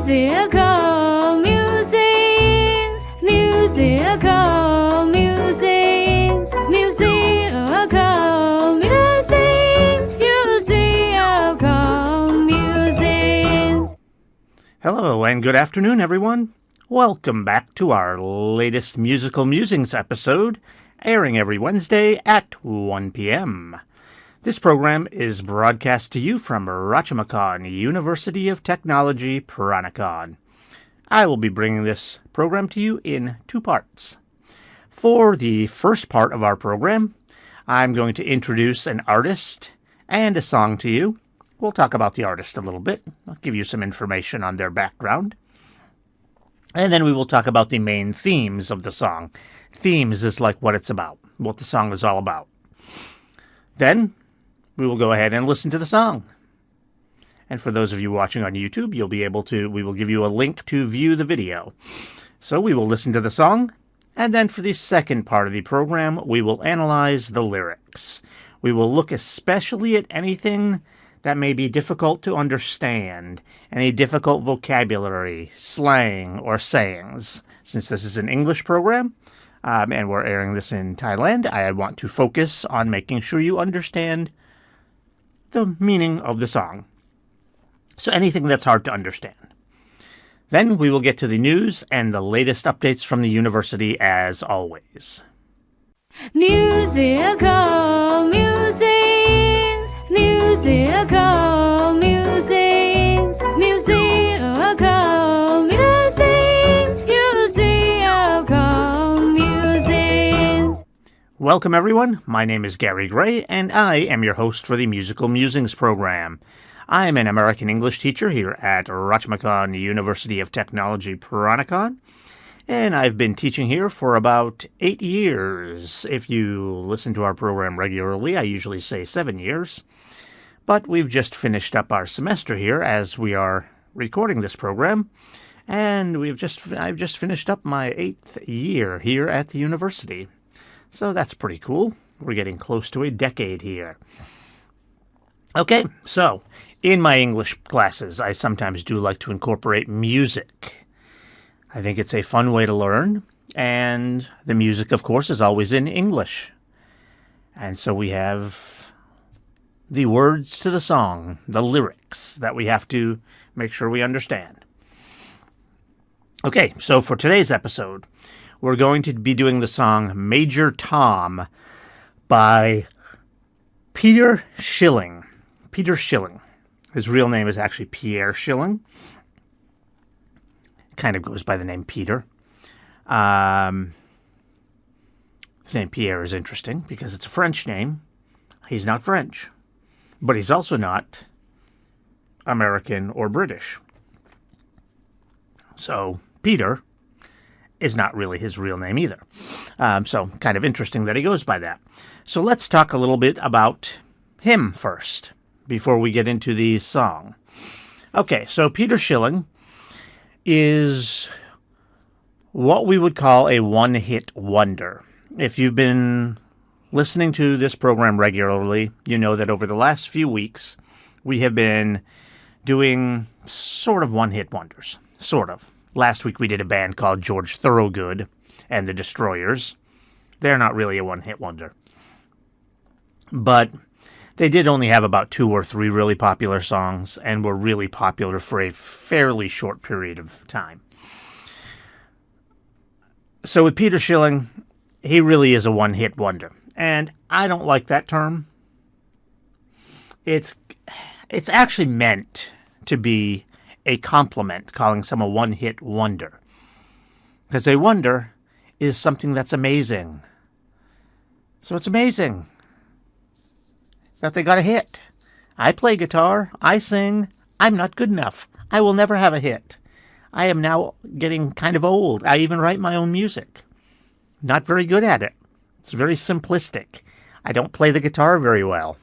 Musical musings, musical musings, musical musings, musical musings. Hello and good afternoon, everyone. Welcome back to our latest Musical Musings episode, airing every Wednesday at 1 p.m. This program is broadcast to you from Rajamachan University of Technology, Peranakan. I will be bringing this program to you in two parts. For the first part of our program, I'm going to introduce an artist and a song to you. We'll talk about the artist a little bit. I'll give you some information on their background. And then we will talk about the main themes of the song. Themes is like what it's about, what the song is all about. Then we will go ahead and listen to the song. And for those of you watching on YouTube, we will give you a link to view the video. So we will listen to the song, and then for the second part of the program, we will analyze the lyrics. We will look especially at anything that may be difficult to understand, any difficult vocabulary, slang, or sayings. Since this is an English program, and we're airing this in Thailand, I want to focus on making sure you understand the meaning of the song. So anything that's hard to understand. Then we will get to the news and the latest updates from the university as always. Musical musings, musical musings, musical musings, musical musings. Welcome everyone, my name is Gary Gray, and I am your host for the Musical Musings program. I am an American English teacher here at Rajamachan University of Technology, Peranakan, and I've been teaching here for about 8 years. If you listen to our program regularly, I usually say 7 years, but we've just finished up our semester here as we are recording this program, and I've just finished up my 8th year here at the university. So that's pretty cool. We're getting close to a decade here. Okay, so in my English classes, I sometimes do like to incorporate music. I think it's a fun way to learn, and the music, of course, is always in English. And so we have the words to the song, the lyrics that we have to make sure we understand. Okay, so for today's episode, we're going to be doing the song Major Tom by Peter Schilling. Peter Schilling. His real name is actually Pierre Schilling. Kind of goes by the name Peter. His name Pierre is interesting because it's a French name. He's not French, but he's also not American or British. So Peter is not really his real name either. So kind of interesting that he goes by that. So let's talk a little bit about him first before we get into the song. Okay, so Peter Schilling is what we would call a one-hit wonder. If you've been listening to this program regularly, you know that over the last few weeks, we have been doing sort of one-hit wonders. Sort of. Last week we did a band called George Thorogood and the Destroyers. They're not really a one-hit wonder. But they did only have about 2 or 3 really popular songs and were really popular for a fairly short period of time. So with Peter Schilling, he really is a one-hit wonder. And I don't like that term. It's actually meant to be a compliment, calling someone a one-hit wonder. Because a wonder is something that's amazing. So it's amazing that they got a hit. I play guitar, I sing, I'm not good enough. I will never have a hit. I am now getting kind of old. I even write my own music. Not very good at it. It's very simplistic. I don't play the guitar very well.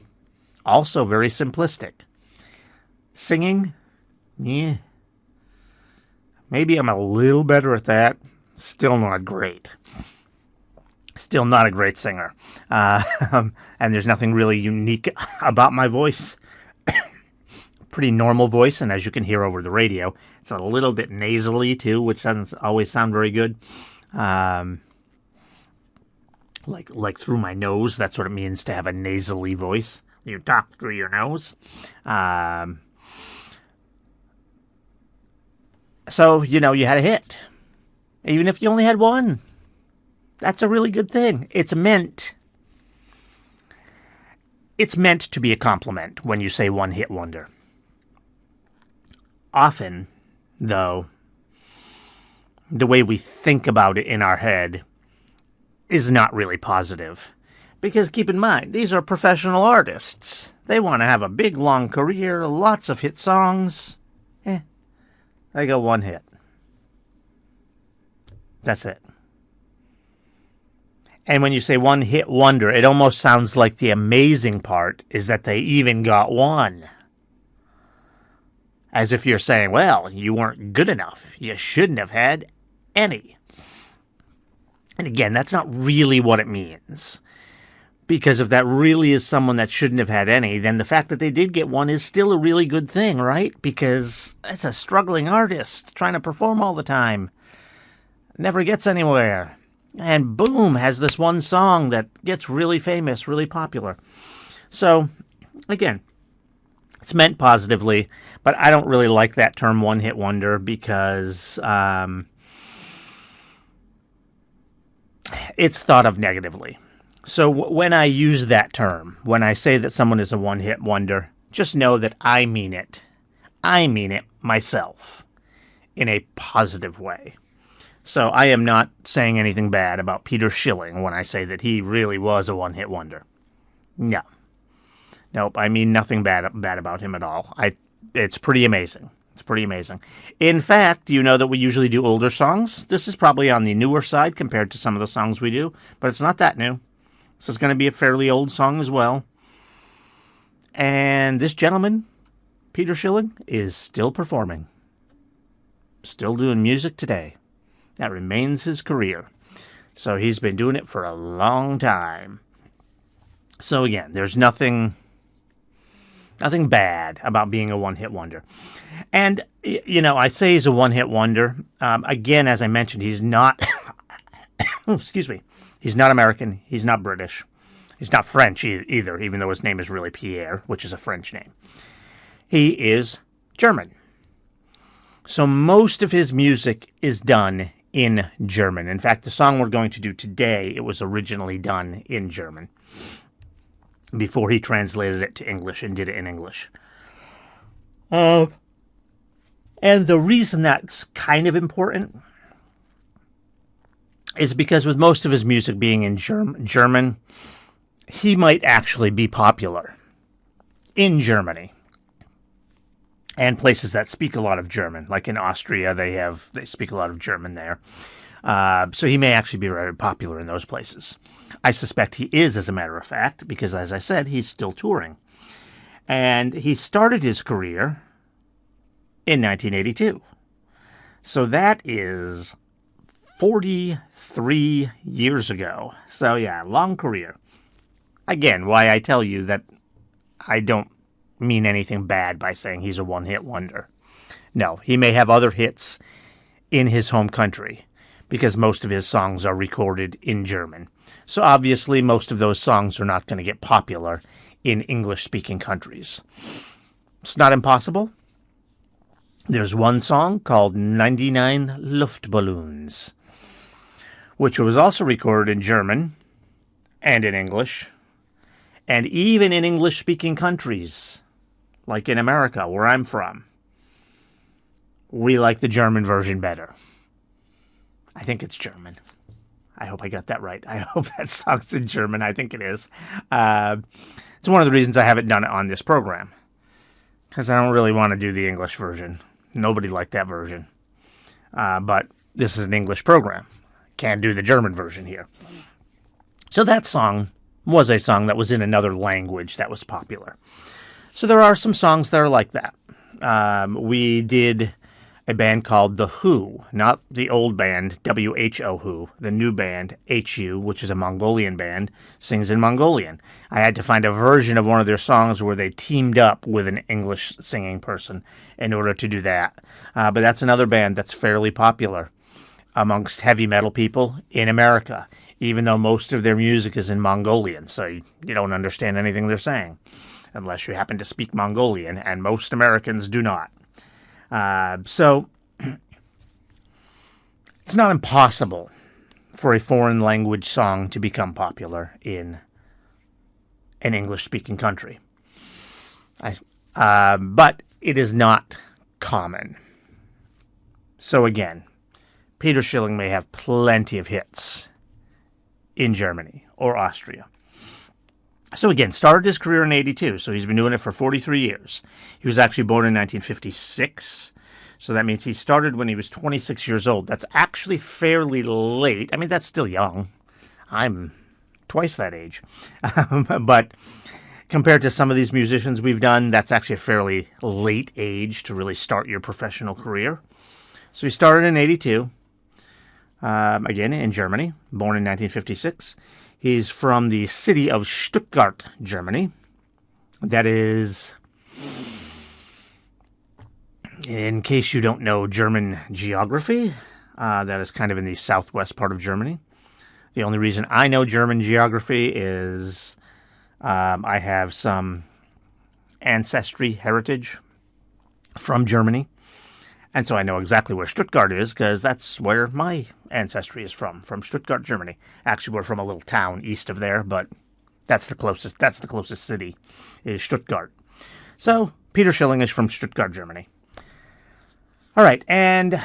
Also very simplistic. Singing, yeah. Maybe I'm a little better at that. Still not great. Still not a great singer. And there's nothing really unique about my voice. pretty normal voice, and as you can hear over the radio, it's a little bit nasally too, which doesn't always sound very good. Like through my nose, that's what it means to have a nasally voice. You talk through your nose. So, you had a hit. Even if you only had one. That's a really good thing. It's meant to be a compliment when you say one-hit wonder. Often, though, the way we think about it in our head is not really positive. Because keep in mind, these are professional artists. They want to have a big, long career, lots of hit songs. They got one hit. That's it. And when you say one-hit wonder, it almost sounds like the amazing part is that they even got one. As if you're saying, well, you weren't good enough. You shouldn't have had any. And again, that's not really what it means. Because if that really is someone that shouldn't have had any, then the fact that they did get one is still a really good thing, right? Because it's a struggling artist trying to perform all the time. Never gets anywhere. And boom, has this one song that gets really famous, really popular. So, again, it's meant positively, but I don't really like that term one-hit wonder because it's thought of negatively. So when I use that term, when I say that someone is a one-hit wonder, just know that I mean it. I mean it myself in a positive way. So I am not saying anything bad about Peter Schilling when I say that he really was a one-hit wonder. No. Nope, I mean nothing bad about him at all. It's pretty amazing. It's pretty amazing. In fact, you know that we usually do older songs. This is probably on the newer side compared to some of the songs we do, but it's not that new. This is going to be a fairly old song as well. And this gentleman, Peter Schilling, is still performing. Still doing music today. That remains his career. So he's been doing it for a long time. So again, there's nothing bad about being a one-hit wonder. And, I say he's a one-hit wonder. Again, as I mentioned, he's not... excuse me. He's not American. He's not British. He's not French either, even though his name is really Pierre, which is a French name. He is German. So most of his music is done in German. In fact, the song we're going to do today, it was originally done in German before he translated it to English and did it in English. And the reason that's kind of important is because with most of his music being in German, he might actually be popular in Germany and places that speak a lot of German. Like in Austria, they speak a lot of German there. So he may actually be very popular in those places. I suspect he is, as a matter of fact, because as I said, he's still touring. And he started his career in 1982. So that is 43 years ago. So yeah, long career. Again, why I tell you that I don't mean anything bad by saying he's a one-hit wonder. No, he may have other hits in his home country because most of his songs are recorded in German. So obviously most of those songs are not going to get popular in English-speaking countries. It's not impossible. There's one song called 99 Luftballons, which was also recorded in German and in English, and even in English-speaking countries, like in America, where I'm from. We like the German version better. I think it's German. I hope I got that right. I hope that song's in German. I think it is. It's one of the reasons I haven't done it on this program, because I don't really want to do the English version. Nobody liked that version. But this is an English program. Can't do the German version here. So that song was a song that was in another language that was popular. So there are some songs that are like that. We did a band called The Who, not the old band, WHO Who, the new band, HU, which is a Mongolian band, sings in Mongolian. I had to find a version of one of their songs where they teamed up with an English singing person in order to do that. But that's another band that's fairly popular amongst heavy metal people in America, even though most of their music is in Mongolian, so you don't understand anything they're saying, unless you happen to speak Mongolian, and most Americans do not. So it's not impossible for a foreign language song to become popular in an English-speaking country. But it is not common. So again, Peter Schilling may have plenty of hits in Germany or Austria. So again, started his career in 82, so he's been doing it for 43 years. He was actually born in 1956, so that means he started when he was 26 years old. That's actually fairly late. I mean, that's still young. I'm twice that age. But compared to some of these musicians we've done, that's actually a fairly late age to really start your professional career. So he started in 82, again in Germany, born in 1956. He's from the city of Stuttgart, Germany. That is, in case you don't know German geography, that is kind of in the southwest part of Germany. The only reason I know German geography is I have some ancestry heritage from Germany. And so I know exactly where Stuttgart is because that's where my ancestry is from Stuttgart, Germany. Actually, we're from a little town east of there, but that's the closest city is Stuttgart. So Peter Schilling is from Stuttgart, Germany. All right, and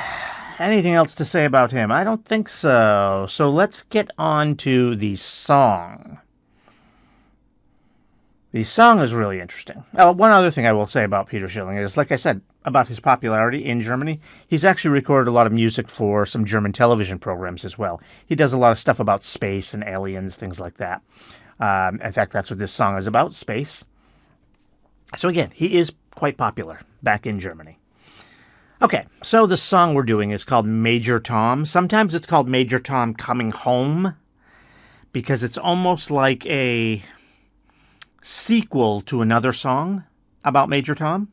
anything else to say about him? I don't think so. So let's get on to the song. The song is really interesting. One other thing I will say about Peter Schilling is, like I said, about his popularity in Germany, he's actually recorded a lot of music for some German television programs as well. He does a lot of stuff about space and aliens, things like that. In fact, that's what this song is about, space. So again, he is quite popular back in Germany. Okay, so the song we're doing is called Major Tom. Sometimes it's called Major Tom Coming Home because it's almost like a sequel to another song about Major Tom.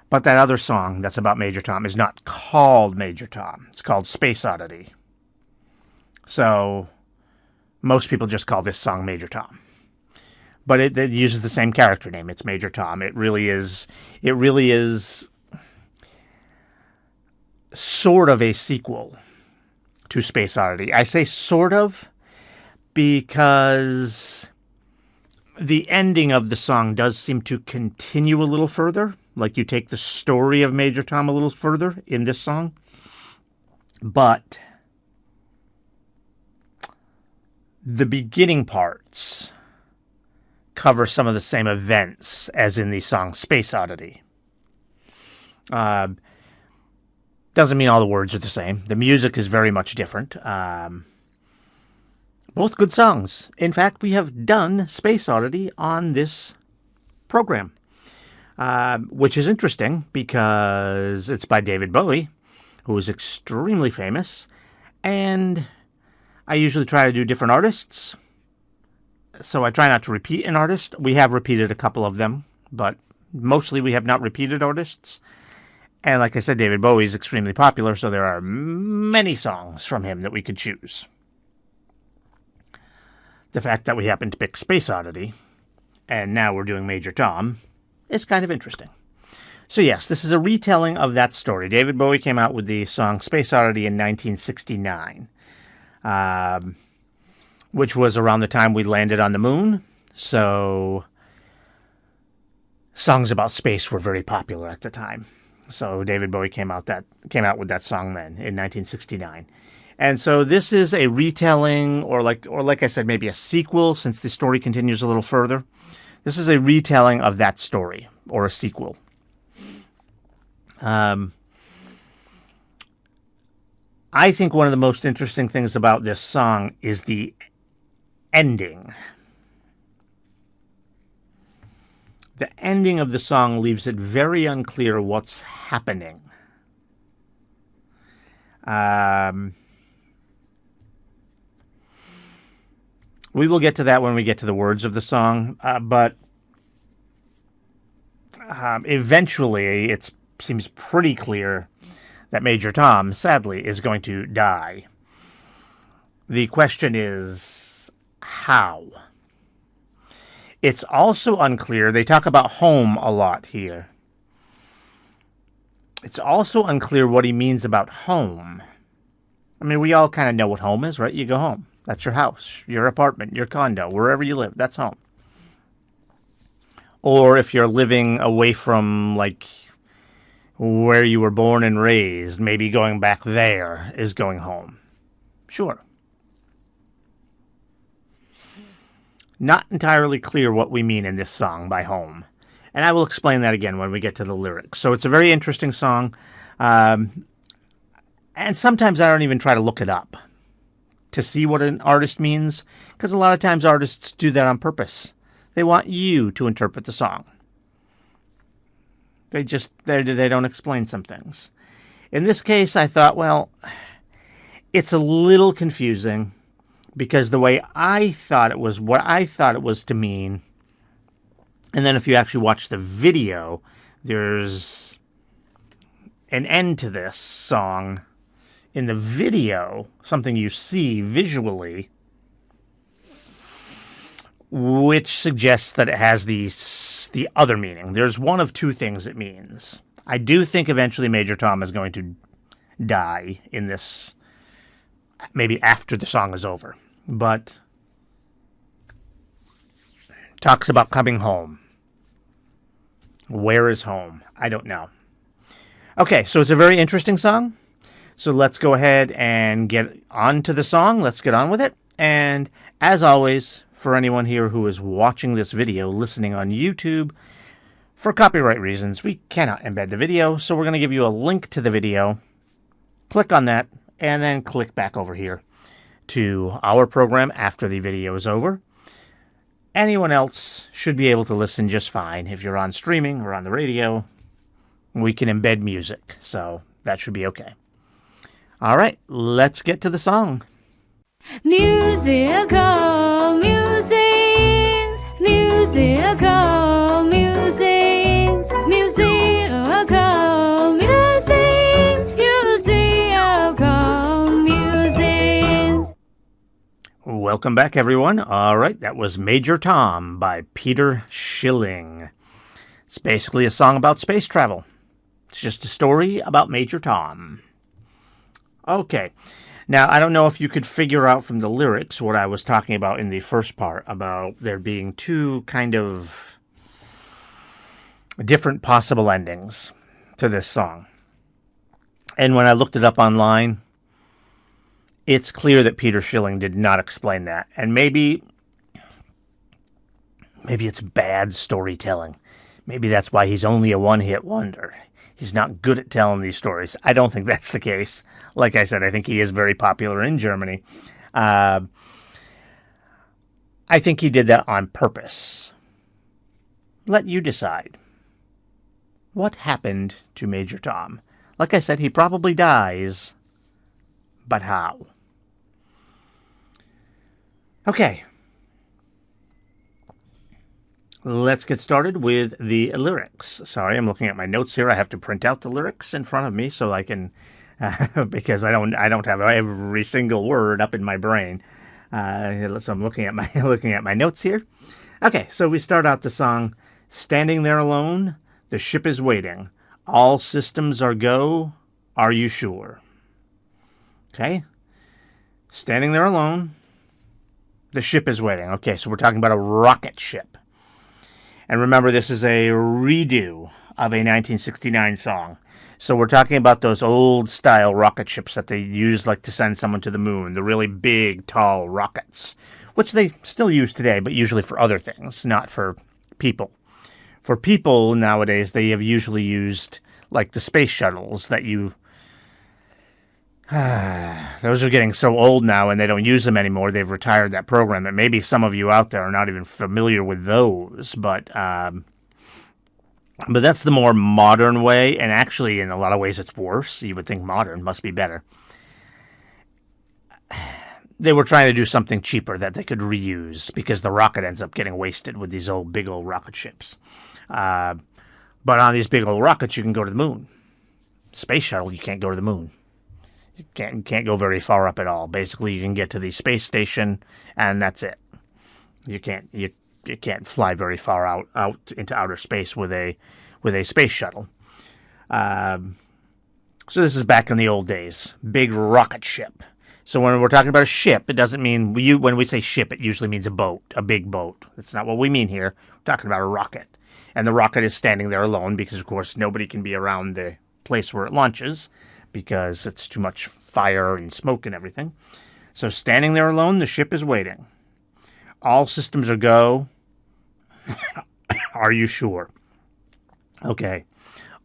But that other song that's about Major Tom is not called Major Tom. It's called Space Oddity. So most people just call this song Major Tom. But it uses the same character name. It's Major Tom. It really is sort of a sequel to Space Oddity. I say sort of because the ending of the song does seem to continue a little further. Like you take the story of Major Tom a little further in this song. But the beginning parts cover some of the same events as in the song Space Oddity. Doesn't mean all the words are the same. The music is very much different. Both good songs. In fact, we have done Space Oddity on this program, which is interesting because it's by David Bowie, who is extremely famous, and I usually try to do different artists, so I try not to repeat an artist. We have repeated a couple of them, but mostly we have not repeated artists. And like I said, David Bowie is extremely popular, so there are many songs from him that we could choose. The fact that we happened to pick Space Oddity, and now we're doing Major Tom, is kind of interesting. So yes, this is a retelling of that story. David Bowie came out with the song Space Oddity in 1969, which was around the time we landed on the moon. So songs about space were very popular at the time. So David Bowie came out with that song then in 1969. And so this is a retelling, or like I said, maybe a sequel, since the story continues a little further. This is a retelling of that story, or a sequel. I think one of the most interesting things about this song is the ending. the ending of the song leaves it very unclear what's happening. We will get to that when we get to the words of the song, but eventually it seems pretty clear that Major Tom, sadly, is going to die. The question is, how? It's also unclear. They talk about home a lot here. It's also unclear what he means about home. I mean, we all kind of know what home is, right? You go home. That's your house, your apartment, your condo, wherever you live. That's home. Or if you're living away from, like, where you were born and raised, maybe going back there is going home. Sure. Not entirely clear what we mean in this song by home. And I will explain that again when we get to the lyrics. So it's a very interesting song. And sometimes I don't even try to look it up to see what an artist means, because a lot of times artists do that on purpose. They want you to interpret the song. They don't explain some things. In this case, I thought, well, it's a little confusing, because the way I thought it was, what I thought it was to mean, and then if you actually watch the video, there's an end to this song. In the video, something you see visually, which suggests that it has the other meaning. There's one of two things it means. I do think eventually Major Tom is going to die in this, maybe after the song is over. But talks about coming home. Where is home? I don't know. Okay, so it's a very interesting song. So let's go ahead and get on to the song. Let's get on with it. And as always, for anyone here who is watching this video, listening on YouTube, for copyright reasons, we cannot embed the video. So we're going to give you a link to the video. Click on that, and then click back over here to our program after the video is over. Anyone else should be able to listen just fine. If you're on streaming or on the radio, we can embed music. So that should be okay. All right, let's get to the song. Musical musings, musical musings, musical musings, musical musings. Welcome back, everyone. All right, that was Major Tom by Peter Schilling. It's basically a song about space travel. It's just a story about Major Tom. Okay, now I don't know if you could figure out from the lyrics what I was talking about in the first part, about there being two kind of different possible endings to this song. And when I looked it up online, it's clear that Peter Schilling did not explain that. And maybe it's bad storytelling. Maybe that's why he's only a one-hit wonder. He's not good at telling these stories. I don't think that's the case. Like I said, I think he is very popular in Germany. I think he did that on purpose. Let you decide. What happened to Major Tom? Like I said, he probably dies. But how? Okay. Let's get started with the lyrics. Sorry, I'm looking at my notes here. I have to print out the lyrics in front of me so I can, because I don't have every single word up in my brain. So I'm looking at my notes here. Okay, so we start out the song, "Standing there alone, the ship is waiting. All systems are go. Are you sure?" Okay, standing there alone, the ship is waiting. Okay, so we're talking about a rocket ship. And remember, this is a redo of a 1969 song. So we're talking about those old-style rocket ships that they use like to send someone to the moon, the really big, tall rockets, which they still use today, but usually for other things, not for people. For people nowadays, they have usually used like the space shuttles that you... Those are getting so old now and they don't use them anymore. They've retired that program. And maybe some of you out there are not even familiar with those. But But that's the more modern way, and actually, in a lot of ways, it's worse. You would think modern must be better. They were trying to do something cheaper that they could reuse because the rocket ends up getting wasted with these big old rocket ships. But on these big old rockets, you can go to the moon. Space shuttle, you can't go to the moon. You can't go very far up at all. Basically, you can get to the space station, and that's it. You can't fly very far out into outer space with a space shuttle. So this is back in the old days. Big rocket ship. So when we're talking about a ship, it doesn't mean when we say ship, it usually means a boat, a big boat. That's not what we mean here. We're talking about a rocket. And the rocket is standing there alone because, of course, nobody can be around the place where it launches because it's too much fire and smoke and everything. So standing there alone, the ship is waiting. All systems are go. Are you sure? Okay.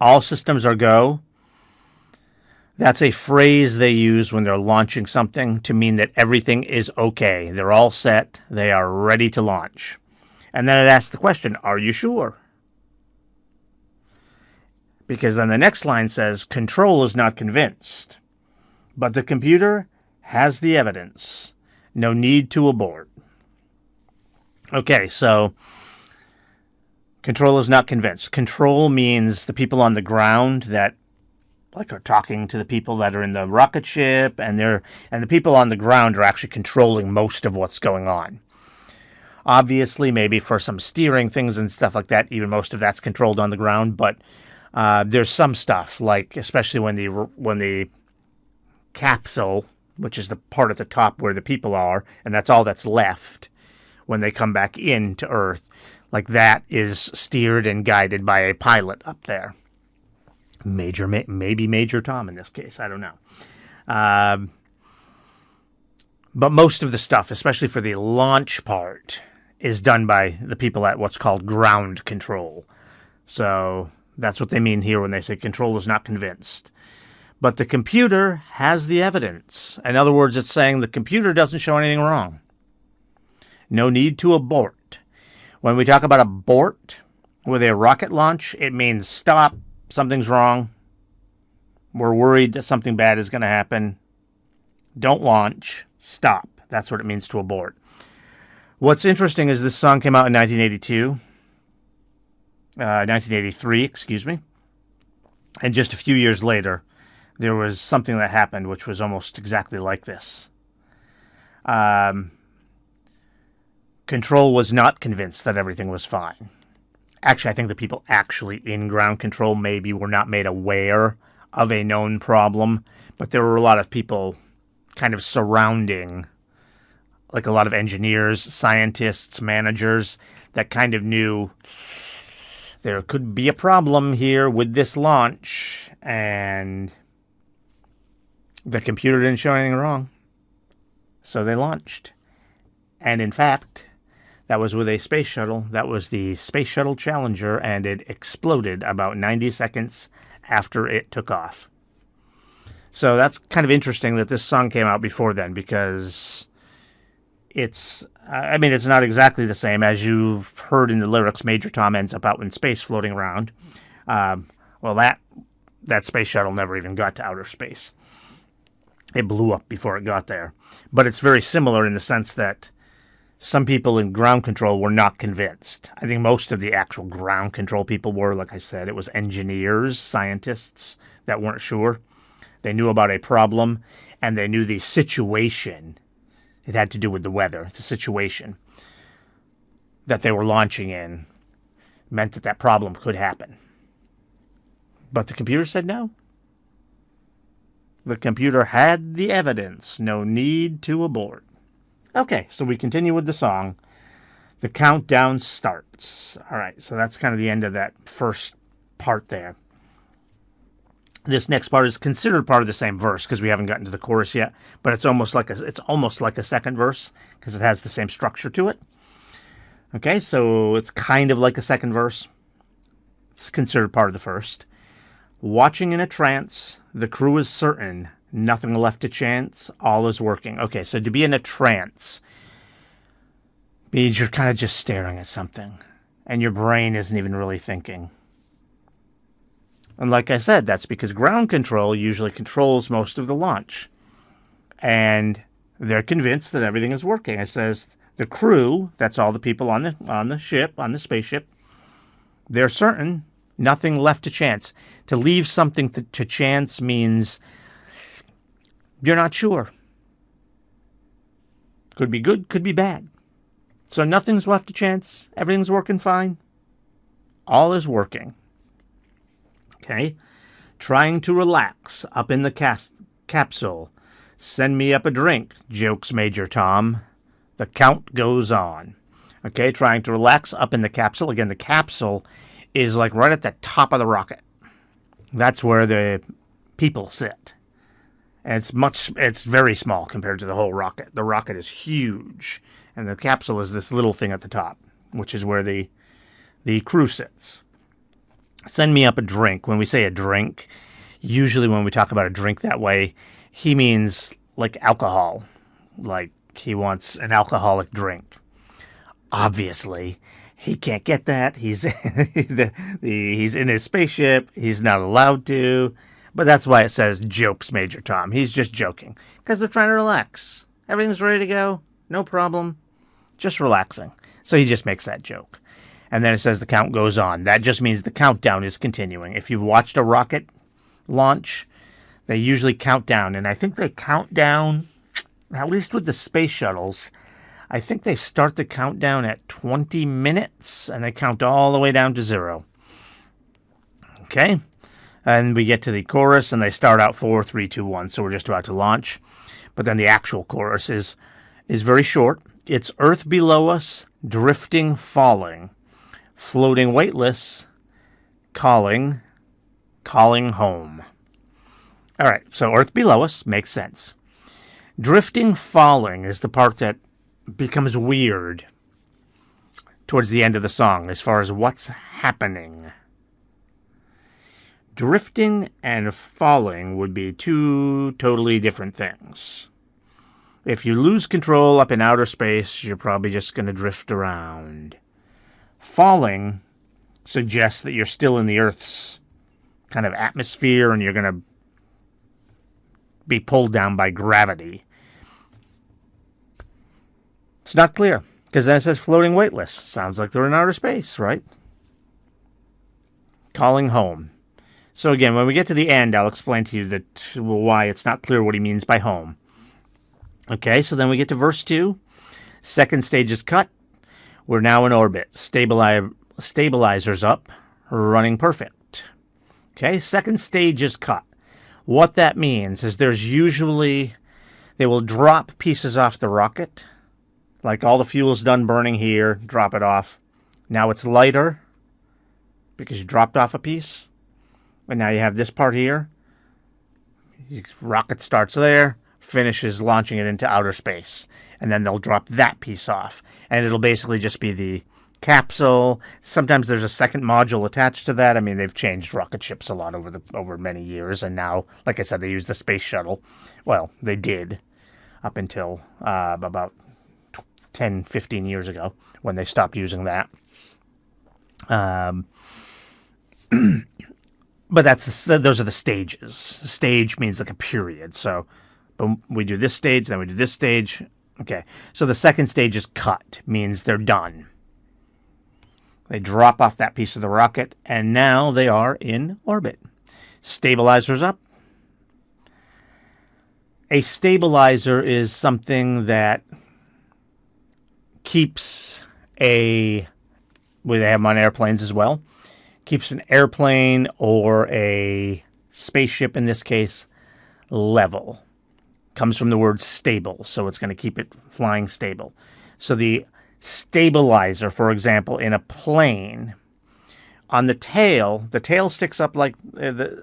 All systems are go. That's a phrase they use when they're launching something to mean that everything is okay. They're all set. They are ready to launch. And then it asks the question, are you sure? Because then the next line says, control is not convinced, but the computer has the evidence. No need to abort. Okay, so control is not convinced. Control means the people on the ground that are talking to the people that are in the rocket ship, and the people on the ground are actually controlling most of what's going on. Obviously, maybe for some steering things and stuff like that, even most of that's controlled on the ground, but there's some stuff, like especially when the capsule, which is the part at the top where the people are, and that's all that's left when they come back into Earth, like that is steered and guided by a pilot up there. Maybe Major Tom in this case. I don't know. But most of the stuff, especially for the launch part, is done by the people at what's called ground control. So that's what they mean here when they say control is not convinced. But the computer has the evidence. In other words, it's saying the computer doesn't show anything wrong. No need to abort. When we talk about abort with a rocket launch, it means stop. Something's wrong. We're worried that something bad is going to happen. Don't launch. Stop. That's what it means to abort. What's interesting is this song came out in 1983, excuse me. And just a few years later, there was something that happened which was almost exactly like this. Control was not convinced that everything was fine. Actually, I think the people actually in ground control maybe were not made aware of a known problem, but there were a lot of people kind of surrounding, like a lot of engineers, scientists, managers, that kind of knew there could be a problem here with this launch, and the computer didn't show anything wrong. So they launched. And in fact, that was with a space shuttle. That was the Space Shuttle Challenger, and it exploded about 90 seconds after it took off. So that's kind of interesting that this song came out before then, because it's not exactly the same. As you've heard in the lyrics, Major Tom ends up out in space floating around. That space shuttle never even got to outer space. It blew up before it got there. But it's very similar in the sense that some people in ground control were not convinced. I think most of the actual ground control people were. Like I said, it was engineers, scientists that weren't sure. They knew about a problem, and they knew the situation. It had to do with the weather. The situation that they were launching in meant that problem could happen. But the computer said no. The computer had the evidence. No need to abort. Okay, so we continue with the song. The countdown starts. All right, so that's kind of the end of that first part there. This next part is considered part of the same verse because we haven't gotten to the chorus yet, but it's almost like a second verse because it has the same structure to it. Okay, so it's kind of like a second verse. It's considered part of the first. Watching in a trance, the crew is certain, nothing left to chance, all is working. Okay, so to be in a trance means you're kind of just staring at something, and your brain isn't even really thinking. And like I said, that's because ground control usually controls most of the launch. And they're convinced that everything is working. It says the crew, that's all the people on the ship, on the spaceship, they're certain, nothing left to chance. To leave something to chance means you're not sure. Could be good, could be bad. So nothing's left to chance. Everything's working fine. All is working. Okay? Trying to relax up in the capsule. Send me up a drink, jokes Major Tom. The count goes on. Okay, trying to relax up in the capsule. Again, the capsule is like right at the top of the rocket. That's where the people sit. And it's very small compared to the whole rocket. The rocket is huge. And the capsule is this little thing at the top, which is where the crew sits. Send me up a drink. When we say a drink, usually when we talk about a drink that way, he means like alcohol. Like he wants an alcoholic drink. Obviously, he can't get that. He's he's in his spaceship. He's not allowed to. But that's why it says jokes Major Tom. He's just joking because they're trying to relax. Everything's ready to go. No problem. Just relaxing. So he just makes that joke. And then it says the count goes on. That just means the countdown is continuing. If you've watched a rocket launch, they usually count down. And I think they count down, at least with the space shuttles, I think they start the countdown at 20 minutes and they count all the way down to 0. Okay? And we get to the chorus and they start out 4, 3, 2, 1. So we're just about to launch. But then the actual chorus is very short. It's Earth below us, drifting, falling, floating weightless, calling home. All right, so Earth below us makes sense. Drifting, falling is the part that becomes weird towards the end of the song as far as what's happening. Drifting and falling would be two totally different things. If you lose control up in outer space, you're probably just going to drift around. Falling suggests that you're still in the Earth's kind of atmosphere and you're going to be pulled down by gravity. It's not clear, because then it says floating weightless. Sounds like they're in outer space, right? Calling home. So again, when we get to the end, I'll explain to you why it's not clear what he means by home. Okay, so then we get to verse 2. Second stage is cut. We're now in orbit. Stabilizers up. Running perfect. Okay, second stage is cut. What that means is there's usually, they will drop pieces off the rocket. Like all the fuel's done burning here, drop it off. Now it's lighter because you dropped off a piece. And now you have this part here. Rocket starts there, finishes launching it into outer space. And then they'll drop that piece off. And it'll basically just be the capsule. Sometimes there's a second module attached to that. I mean, they've changed rocket ships a lot over many years. And now, like I said, they use the space shuttle. Well, they did up until about 10, 15 years ago when they stopped using that. But those are the stages. Stage means like a period. So we do this stage, then we do this stage. Okay, so the second stage is cut, means they're done. They drop off that piece of the rocket, and now they are in orbit. Stabilizers up. A stabilizer is something that keeps they have them on airplanes as well, keeps an airplane or a spaceship, in this case, level. Comes from the word stable, so it's going to keep it flying stable. So the stabilizer, for example, in a plane, on the tail sticks up like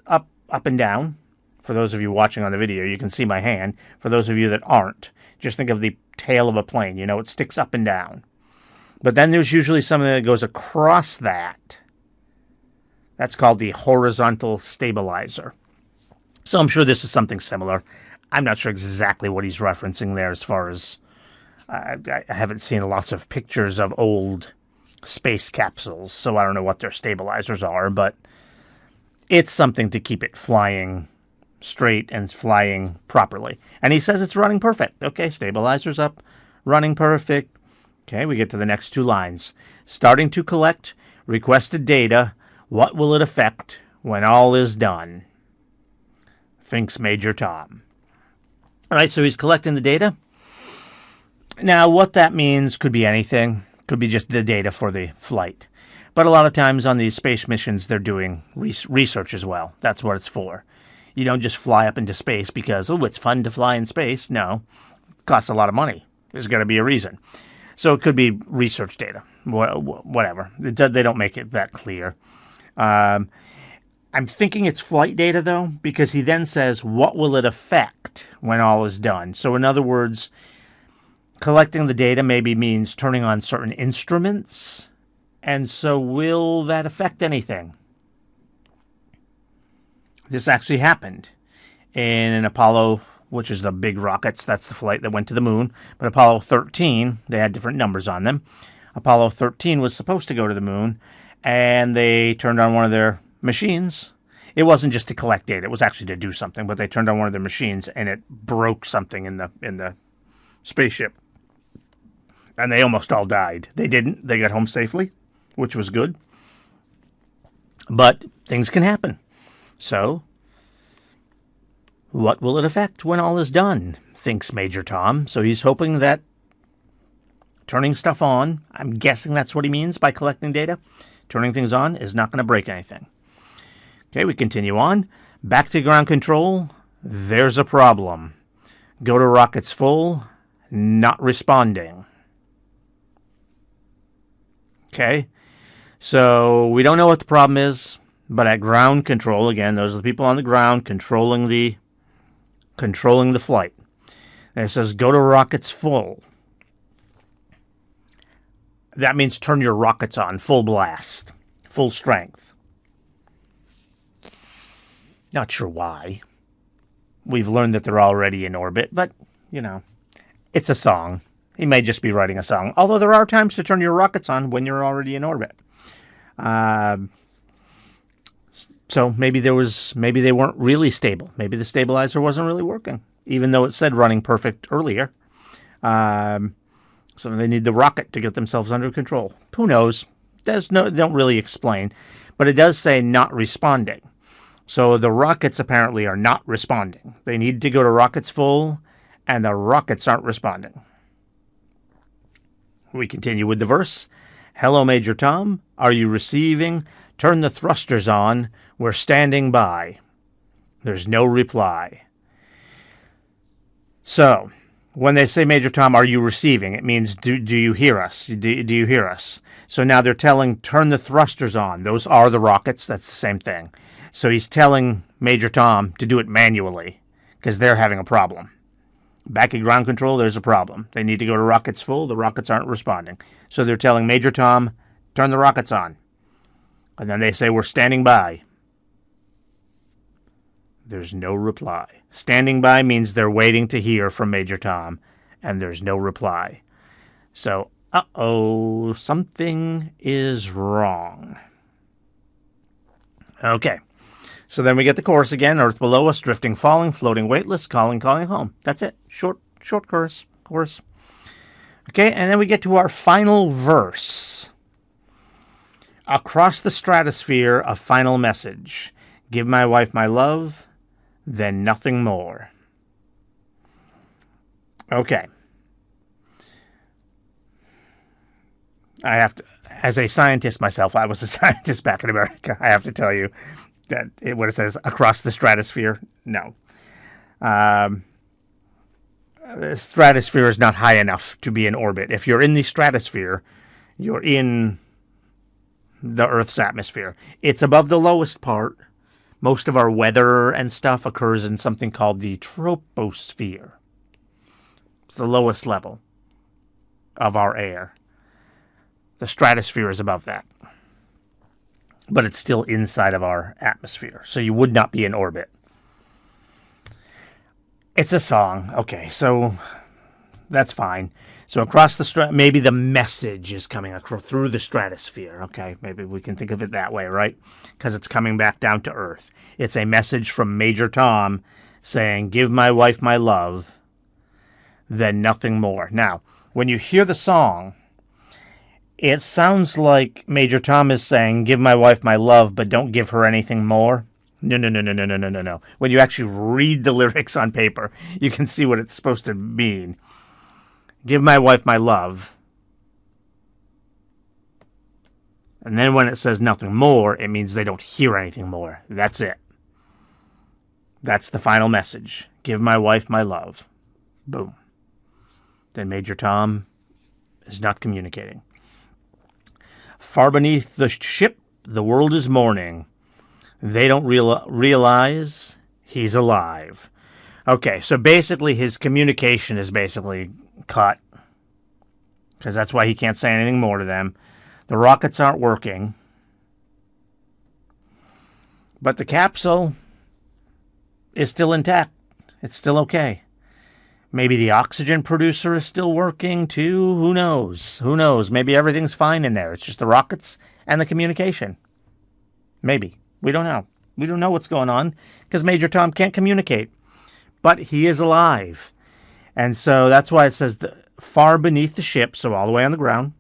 up and down. For those of you watching on the video, you can see my hand. For those of you that aren't, just think of the tail of a plane. You know, it sticks up and down. But then there's usually something that goes across that. That's called the horizontal stabilizer. So I'm sure this is something similar. I'm not sure exactly what he's referencing there as far as... I haven't seen lots of pictures of old space capsules, so I don't know what their stabilizers are, but It's something to keep it flying straight and flying properly. And he says it's running perfect. Okay, stabilizer's up, running perfect. Okay, we get to the next two lines. Starting to collect requested data. What will it affect when all is done? Thinks Major Tom. All right, so he's collecting the data. Now, what that means could be anything. Could be just the data for the flight. But a lot of times on these space missions, they're doing research as well. That's what it's for. You don't just fly up into space because, oh, it's fun to fly in space. No, it costs a lot of money. There's got to be a reason. So it could be research data, whatever. They don't make it that clear. I'm thinking it's flight data, though, because he then says, what will it affect when all is done? So in other words, collecting the data maybe means turning on certain instruments. And so will that affect anything? This actually happened in an Apollo, which is the big rockets. That's the flight that went to the moon. But Apollo 13, they had different numbers on them. Apollo 13 was supposed to go to the moon, and they turned on one of their machines. It wasn't just to collect data. It was actually to do something, but they turned on one of their machines, and it broke something in the spaceship. And they almost all died. They didn't. They got home safely, which was good. But things can happen. So, what will it affect when all is done? Thinks Major Tom. So he's hoping that turning stuff on, I'm guessing that's what he means by collecting data, turning things on is not going to break anything. Okay, we continue on. Back to ground control. There's a problem. Go to rockets full. Not responding. Okay, so we don't know what the problem is, but at ground control, again, those are the people on the ground controlling the flight. And it says go to rockets full. That means turn your rockets on, full blast, full strength. Not sure why. We've learned that they're already in orbit, but, it's a song. He may just be writing a song. Although there are times to turn your rockets on when you're already in orbit. So maybe they weren't really stable. Maybe the stabilizer wasn't really working, even though it said running perfect earlier. So they need the rocket to get themselves under control. Who knows? They don't really explain. But it does say not responding. So the rockets apparently are not responding. They need to go to rockets full, and the rockets aren't responding. We continue with the verse. Hello, Major Tom. Are you receiving? Turn the thrusters on. We're standing by. There's no reply. So, when they say, Major Tom, are you receiving? It means, do you hear us? Do you hear us? So now they're telling, turn the thrusters on. Those are the rockets. That's the same thing. So he's telling Major Tom to do it manually because they're having a problem. Back at ground control, there's a problem. They need to go to rockets full. The rockets aren't responding. So they're telling Major Tom, turn the rockets on. And then they say, we're standing by. There's no reply. Standing by means they're waiting to hear from Major Tom, and there's no reply. So, something is wrong. Okay. So then we get the chorus again. Earth below us, drifting, falling, floating, weightless, calling home. That's it. Short chorus. Okay, and then we get to our final verse. Across the stratosphere, a final message. Give my wife my love, then nothing more. Okay. I have to, as a scientist myself, I was a scientist back in America. I have to tell you that what it says, across the stratosphere, no. The stratosphere is not high enough to be in orbit. If you're in the stratosphere, you're in the Earth's atmosphere. It's above the lowest part. Most of our weather and stuff occurs in something called the troposphere. It's the lowest level of our air. The stratosphere is above that. But it's still inside of our atmosphere. So you would not be in orbit. It's a song. Okay, so That's fine. So across the maybe the message is coming through the stratosphere. Okay, maybe we can think of it that way, right? Because it's coming back down to Earth. It's a message from Major Tom saying, "Give my wife my love, then nothing more." Now, when you hear the song, it sounds like Major Tom is saying, "Give my wife my love, but don't give her anything more." No, no, no, no, no, no, no, no, no. When you actually read the lyrics on paper, you can see what it's supposed to mean. Give my wife my love. And then when it says nothing more, it means they don't hear anything more. That's it. That's the final message. Give my wife my love. Boom. Then Major Tom is not communicating. Far beneath the ship, the world is mourning. They don't realize he's alive. Okay, so basically his communication is basically cut, because that's why he can't say anything more to them. The rockets aren't working. But the capsule is still intact. It's still okay. Maybe the oxygen producer is still working too. Who knows? Who knows? Maybe everything's fine in there. It's just the rockets and the communication. Maybe. We don't know. We don't know what's going on because Major Tom can't communicate. But he is alive. And so that's why it says far beneath the ship, so all the way on the ground,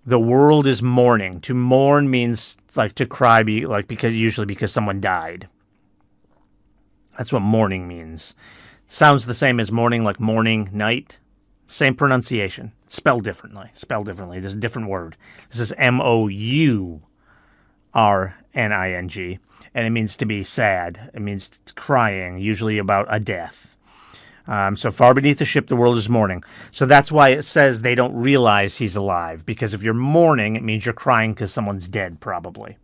the world is mourning. To mourn means like to cry, usually because someone died. That's what mourning means. Sounds the same as morning, like morning, night. Same pronunciation. Spelled differently. There's a different word. This is MOURNING, and it means to be sad. It means crying, usually about a death. So far beneath the ship, the world is mourning. So that's why it says they don't realize he's alive. Because if you're mourning, it means you're crying because someone's dead, probably.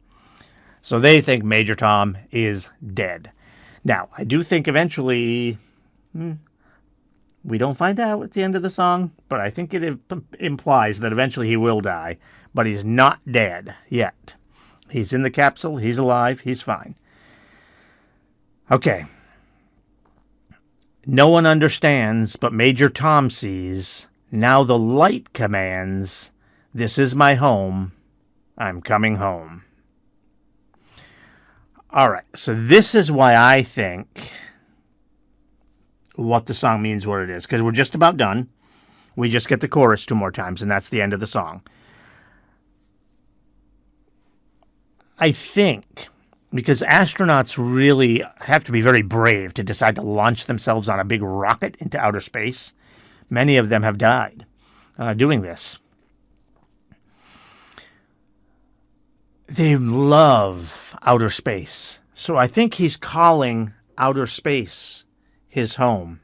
So they think Major Tom is dead. Now, I do think eventually, we don't find out at the end of the song, but I think it implies that eventually he will die. But he's not dead yet. He's in the capsule. He's alive. He's fine. Okay. No one understands, but Major Tom sees. Now the light commands. This is my home. I'm coming home. All right, so this is why I think what the song means, what it is, because we're just about done. We just get the chorus 2 more times, and that's the end of the song. I think because astronauts really have to be very brave to decide to launch themselves on a big rocket into outer space. Many of them have died doing this. They love outer space. So I think he's calling outer space his home.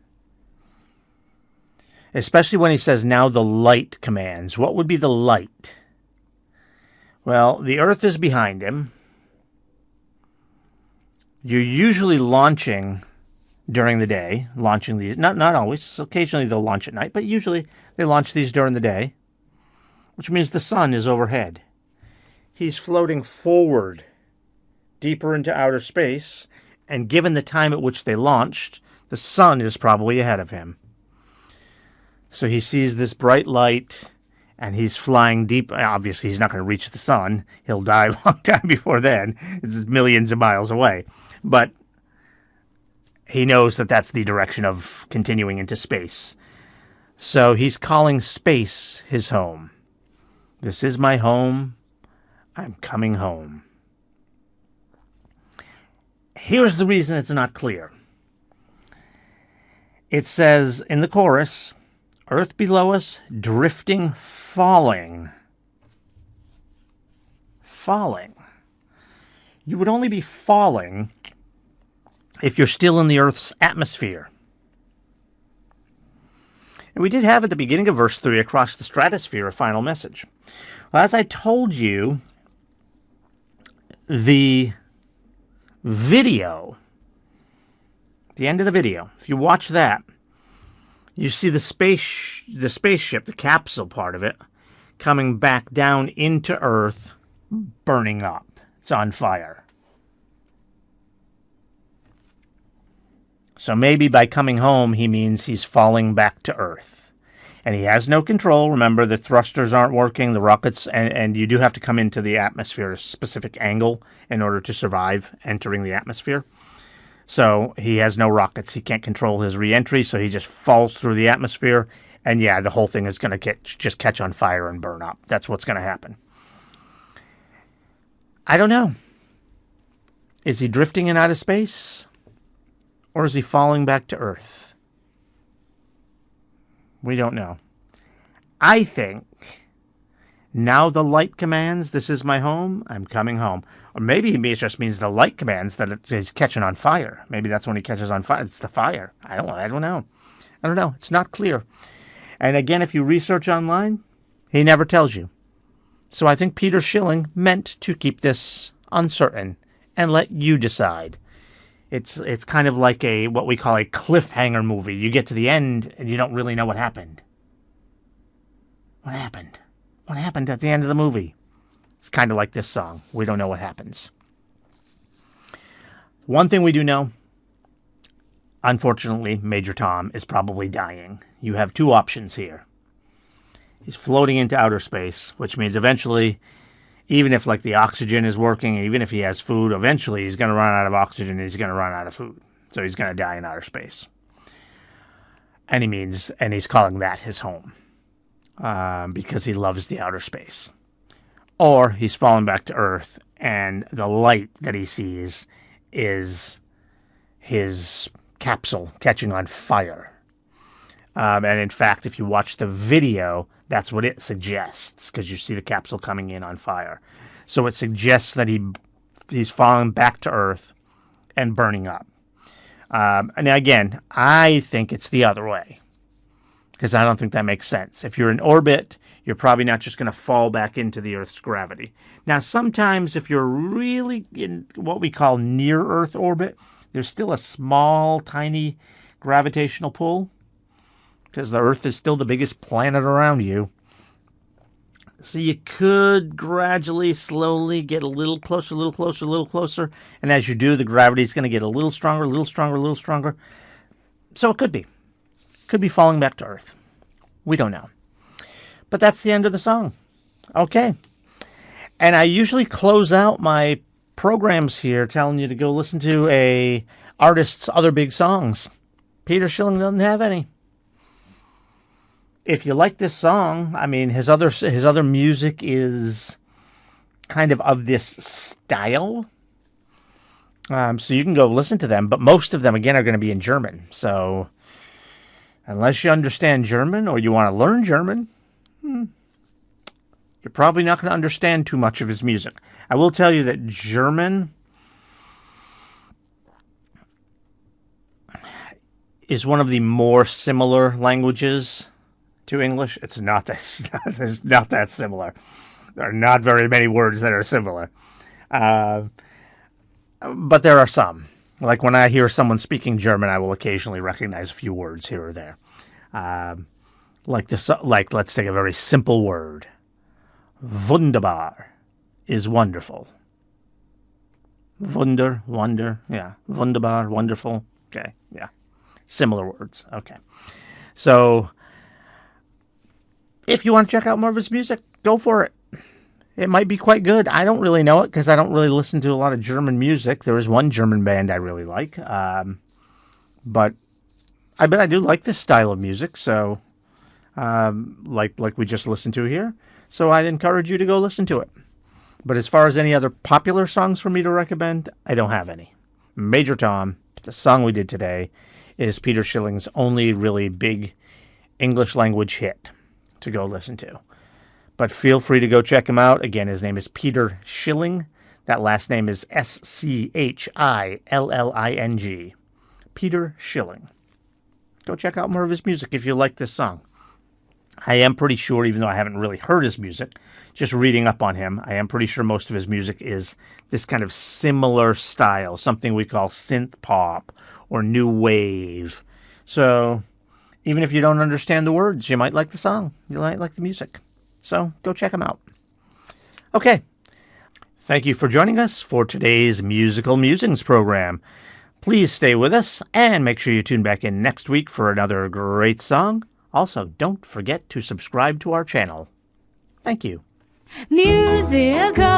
Especially when he says, now the light commands. What would be the light? Well, the Earth is behind him. You're usually launching during the day, launching these. Not always. Occasionally they'll launch at night, but usually they launch these during the day, which means the sun is overhead. He's floating forward, deeper into outer space, and given the time at which they launched, the sun is probably ahead of him. So he sees this bright light, and he's flying deep. Obviously, he's not going to reach the sun. He'll die a long time before then. It's millions of miles away. But he knows that that's the direction of continuing into space. So he's calling space his home. This is my home. I'm coming home. Here's the reason it's not clear. It says in the chorus, Earth below us, drifting, falling. Falling. You would only be falling if you're still in the Earth's atmosphere. And we did have at the beginning of verse 3, across the stratosphere, a final message. Well, as I told you, the video, the end of the video, if you watch that, you see the spaceship, the capsule part of it, coming back down into Earth, burning up. It's on fire. So maybe by coming home, he means he's falling back to Earth. And he has no control. Remember, the thrusters aren't working, the rockets, and you do have to come into the atmosphere at a specific angle in order to survive entering the atmosphere. So he has no rockets. He can't control his re-entry, so he just falls through the atmosphere. And yeah, the whole thing is going to just catch on fire and burn up. That's what's going to happen. I don't know. Is he drifting in outer space? Or is he falling back to Earth? We don't know. I think now the light commands, this is my home, I'm coming home. Or maybe it just means the light commands that it is catching on fire. Maybe that's when he catches on fire. It's the fire. I don't know. It's not clear. And again, if you research online, he never tells you. So I think Peter Schilling meant to keep this uncertain and let you decide. It's kind of like what we call a cliffhanger movie. You get to the end and you don't really know what happened. What happened? What happened at the end of the movie? It's kind of like this song. We don't know what happens. One thing we do know, unfortunately, Major Tom is probably dying. You have two options here. He's floating into outer space, which means eventually, even if like the oxygen is working, even if he has food, eventually he's going to run out of oxygen and he's going to run out of food. So he's going to die in outer space. And he's calling that his home because he loves the outer space. Or he's fallen back to Earth and the light that he sees is his capsule catching on fire. And in fact, if you watch the video, that's what it suggests, because you see the capsule coming in on fire. So it suggests that he's falling back to Earth and burning up. And again, I think it's the other way, because I don't think that makes sense. If you're in orbit, you're probably not just going to fall back into the Earth's gravity. Now, sometimes if you're really in what we call near-Earth orbit, there's still a small, tiny gravitational pull, because the Earth is still the biggest planet around you. So you could gradually, slowly get a little closer, a little closer, a little closer. And as you do, the gravity is going to get a little stronger, a little stronger, a little stronger. So it could be. Could be falling back to Earth. We don't know. But that's the end of the song. Okay. And I usually close out my programs here telling you to go listen to a artist's other big songs. Peter Schilling doesn't have any. If you like this song, I mean, his other music is kind of this style. So you can go listen to them, but most of them, again, are going to be in German. So unless you understand German or you want to learn German, you're probably not going to understand too much of his music. I will tell you that German is one of the more similar languages to English. It's not that similar. There are not very many words that are similar. But there are some. Like when I hear someone speaking German, I will occasionally recognize a few words here or there. Like let's take a very simple word. Wunderbar is wonderful. Wonder, yeah. Wunderbar, wonderful. Okay, yeah. Similar words. Okay. So if you want to check out more of his music, go for it. It might be quite good. I don't really know it because I don't really listen to a lot of German music. There is one German band I really like. But I bet I do like this style of music. So like we just listened to here. So I'd encourage you to go listen to it. But as far as any other popular songs for me to recommend, I don't have any. Major Tom, the song we did today, is Peter Schilling's only really big English language hit to go listen to. But feel free to go check him out. Again, his name is Peter Schilling. That last name is Schilling. Peter Schilling. Go check out more of his music if you like this song. I am pretty sure, even though I haven't really heard his music, just reading up on him, I am pretty sure most of his music is this kind of similar style, something we call synth pop or new wave. So even if you don't understand the words, you might like the song. You might like the music. So go check him out. Okay. Thank you for joining us for today's Musical Musings program. Please stay with us and make sure you tune back in next week for another great song. Also, don't forget to subscribe to our channel. Thank you. Musical